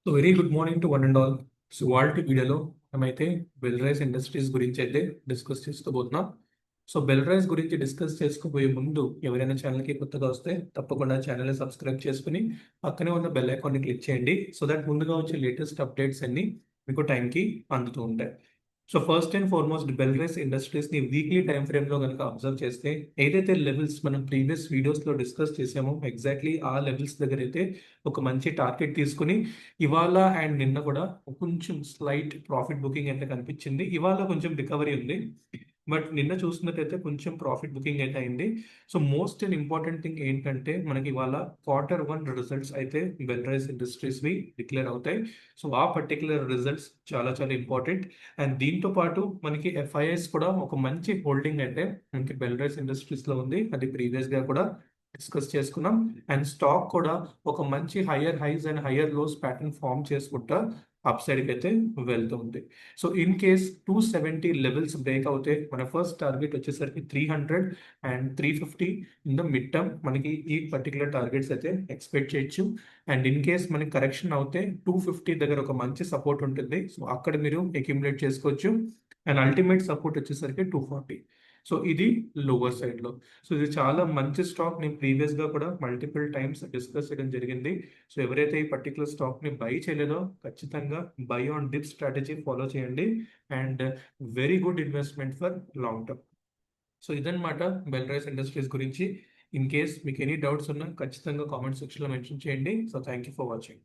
So very good morning to one and all. So వాళ్ళ వీడియోలో మనమైతే బెల్రైస్ ఇండస్ట్రీస్ గురించి అయితే డిస్కస్ చేసుకోబోతున్నాం. సో బెల్రైస్ గురించి డిస్కస్ చేసుకోబోయే ముందు ఎవరైనా ఛానల్కి కొత్తగా వస్తే తప్పకుండా ఛానల్ని సబ్స్క్రైబ్ చేసుకుని పక్కనే ఉన్న బెల్ ఐకాన్ని క్లిక్ చేయండి. సో దట్ ముందుగా వచ్చే లేటెస్ట్ అప్డేట్స్ అన్ని మీకు టైంకి అందుతూ ఉంటాయి. So first and foremost Belrise Industries ని వీక్లీ టైం ఫ్రేమ్ లో కనుక అబ్జర్వ్ చేస్తే ఏదైతే లెవెల్స్ మనం ప్రీవియస్ వీడియోస్ లో డిస్కస్ చేసామో ఎగ్జాక్ట్లీ ఆ లెవెల్స్ దగ్గర అయితే ఒక మంచి టార్గెట్ తీసుకుని ఇవాళ అండ్ నిన్న కూడా కొంచెం స్లైట్ ప్రాఫిట్ బుకింగ్ అయితే కనిపించింది. ఇవాళ కొంచెం రికవరీ ఉంది, బట్ నిన్న చూసినట్టయితే కొంచెం ప్రాఫిట్ బుకింగ్ అయితే అయింది. So most and important thing ఏంటంటే మనకి ఇవాళ Q1 రిజల్ట్స్ అయితే బెల్రైస్ ఇండస్ట్రీస్ వి డిక్లేర్ అవుతాయి. సో ఆ పర్టికులర్ రిజల్ట్స్ చాలా చాలా ఇంపార్టెంట్. అండ్ దీంతో పాటు మనకి ఎఫ్ఐఎస్ కూడా ఒక మంచి హోల్డింగ్ అయితే మనకి బెల్రైస్ ఇండస్ట్రీస్ లో ఉంది. అది ప్రీవియస్ గా కూడా డిస్కస్ చేసుకున్నాం. అండ్ స్టాక్ కూడా ఒక మంచి higher highs and higher lows pattern form చేసుకుంటా అప్ సైడ్ కి అయితే వెళ్తుంది. So in case 270 levels break అవుతే మన ఫస్ట్ టార్గెట్ వచ్చేసరికి 300 and 350 in the mid term మనకి ఈ పర్టికులర్ టార్గెట్స్ అయితే ఎక్స్పెక్ట్ చేయొచ్చు. అండ్ ఇన్ కేస్ మనకి కరెక్షన్ అవుతే 250 దగ్గర ఒక మంచి సపోర్ట్ ఉంటుంది. సో అక్కడ మీరు అక్యుములేట్ చేసుకోవచ్చు. అండ్ అల్టిమేట్ సపోర్ట్ వచ్చేసరికి 240. సో ఇది లోవర్ సైడ్ లో. సో ఇది చాలా మంచి స్టాక్. నేను ప్రీవియస్ గా కూడా మల్టిపుల్ టైమ్స్ డిస్కస్ చేయడం జరిగింది. సో ఎవరైతే ఈ పర్టికులర్ స్టాక్ ని బై చేయలేదో ఖచ్చితంగా buy on dip strategy follow చేయండి. And very good investment for long term. So ఇదన్నమాట బెల్రైస్ ఇండస్ట్రీస్ గురించి. ఇన్ కేస్ మీకు ఎనీ డౌట్స్ ఉన్నా ఖచ్చితంగా కామెంట్ సెక్షన్ లో మెన్షన్ చేయండి. So thank you for watching.